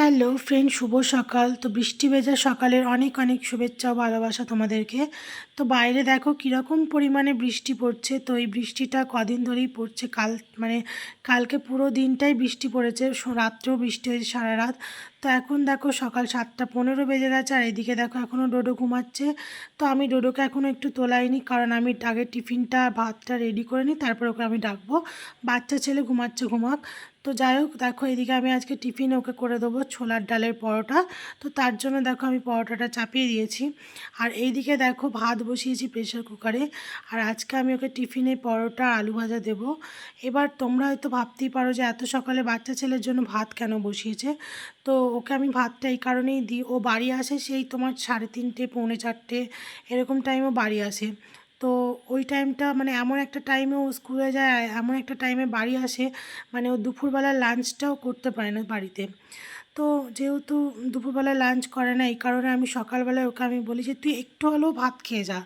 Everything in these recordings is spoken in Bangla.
হ্যালো ফ্রেন্ড, শুভ সকাল। তো বৃষ্টি ভেজা সকালের অনেক অনেক শুভেচ্ছা ও ভালোবাসা তোমাদেরকে। তো বাইরে দেখো কীরকম পরিমাণে বৃষ্টি পড়ছে। তো এই বৃষ্টিটা কদিন ধরেই পড়ছে, কালকে পুরো দিনটাই বৃষ্টি পড়েছে, রাত্রেও বৃষ্টি হয়েছে সারা রাত। তো এখন দেখো সকাল 7:15 বেজে গেছে, আর এদিকে দেখো এখনও ডোডো ঘুমাচ্ছে। তো আমি ডোডোকে এখনও একটু তোলাইনি, কারণ আমি আগে টিফিনটা ভাতটা রেডি করে নিই, তারপর ওকে আমি ডাকবো। বাচ্চা ছেলে ঘুমাচ্ছে, ঘুমাক। তো যাই হোক, দেখো এদিকে আমি আজকে টিফিনে ওকে করে দেবো ছোলার ডালের পরোটা। তো তার জন্য দেখো আমি পরোটাটা চাপিয়ে দিয়েছি, আর এইদিকে দেখো ভাত বসিয়েছি প্রেশার কুকারে। আর আজকে আমি ওকে টিফিনে পরোটা আলু ভাজা দেবো। এবার তোমরা হয়তো ভাবতেই পারো যে এত সকালে বাচ্চা ছেলের জন্য ভাত কেন বসিয়েছে। তো ওকে আমি ভাতটা এই কারণেই দিই, ও বাড়ি আসে সেই তোমার 3:30 পৌনে 4টে এরকম টাইমও বাড়ি আসে। তো ওই টাইমটা মানে এমন একটা টাইমে ও স্কুলে যায়, এমন একটা টাইমে বাড়ি আসে, মানে ও দুপুরবেলার লাঞ্চটাও করতে পারে না বাড়িতে। তো যেহেতু দুপুরবেলায় লাঞ্চ করে না, এই কারণে আমি সকালবেলায় ওকে আমি বলি যে তুই একটু হলেও ভাত খেয়ে যা।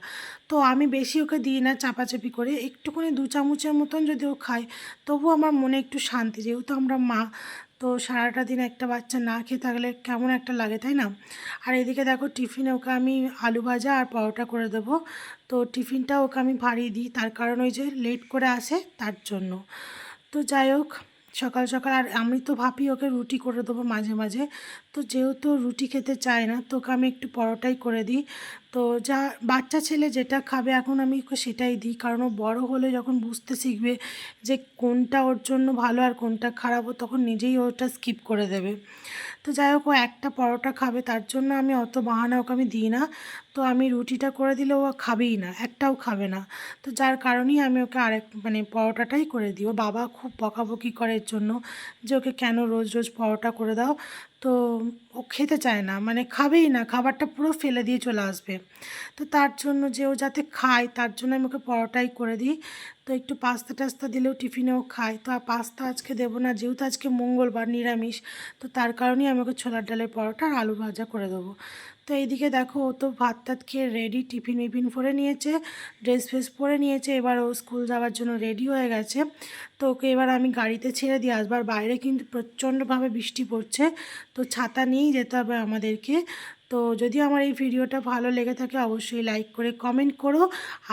তো আমি বেশি ওকে দিই না, চাপাচাপি করে একটুখানি 2 চামচের মতন যদি ও খায়, তবু আমার মনে একটু শান্তি, যেহেতু আমরা মা। তো সারাটা দিন একটা বাচ্চা না খেয়ে থাকলে কেমন একটা লাগে, তাই না? আর এদিকে দেখো টিফিনে ওকে আমি আলু ভাজা আর পরোটা করে দেবো। তো টিফিনটা ওকে আমি ভারী দিই, তার কারণ ওই যে লেট করে আসে তার জন্য। তো যাই হোক, সকাল সকাল আর আমি তো ভাবি ওকে রুটি করে দেবো মাঝে মাঝে। তো যেহেতু রুটি খেতে চায় না, তো ওকে আমি একটু পরোটাই করে দিই। তো যা বাচ্চা ছেলে যেটা খাবে এখন আমি ওকে সেটাই দিই, কারণ ও বড়ো হলে যখন বুঝতে শিখবে যে কোনটা ওর জন্য ভালো আর কোনটা খারাপ, ও তখন নিজেই ওটা স্কিপ করে দেবে। তো যাই হোক, ও একটা পরোটা খাবে, তার জন্য আমি অত বাহানা ওকে আমি দিই না। তো আমি রুটিটা করে দিলে ও খাবেই না, একটাও খাবে না। তো যার কারণেই আমি ওকে মানে পরোটাটাই করে দিই। ও বাবা খুব বকাবকি করে এর জন্য, যে ওকে কেন রোজ রোজ পরোটা করে দাও। তো ও খেতে চায় না, মানে খাবেই না, খাবারটা পুরো ফেলে দিয়ে চলে আসবে। তো তার জন্য যে ও যাতে খায় তার জন্য আমি ওকে পরোটাই করে দিই। তো একটু পাস্তা টাস্তা দিলেও টিফিনেও খায়। তো আর পাস্তা আজকে দেবো না, যেহেতু আজকে মঙ্গলবার নিরামিষ। তো তার কারণেই আমি ওকে ছোলার ডালের পরোটা আর আলু ভাজা করে দেবো। তো এইদিকে দেখো ও তো ভাত টাত খেয়ে রেডি, টিফিন মিফিন পরে নিয়েছে, ড্রেস ফ্রেস পরে নিয়েছে, এবার ও স্কুল যাওয়ার জন্য রেডি হয়ে গেছে। তো ওকে এবার আমি গাড়িতে ছেড়ে দিয়ে আসবার, বাইরে কিন্তু প্রচণ্ডভাবে বৃষ্টি পড়ছে। তো ছাতা নিয়েই যেতে হবে আমাদেরকে। তো যদি আমার এই ভিডিওটা ভালো লেগে থাকে অবশ্যই লাইক করে কমেন্ট করো।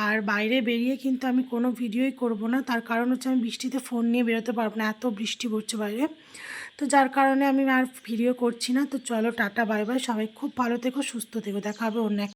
আর বাইরে বেরিয়ে কিন্তু আমি কোনো ভিডিওই করব না, তার কারণ হচ্ছে আমি বৃষ্টিতে ফোন নিয়ে বেরোতে পারবো না, এত বৃষ্টি পড়ছে বাইরে। তো যার কারণে আমি আর ভিডিও করছি না। তো চলো টাটা, বাই বাই, সবাই খুব ভালো থেকো, সুস্থ থেকো, দেখা হবে অন্য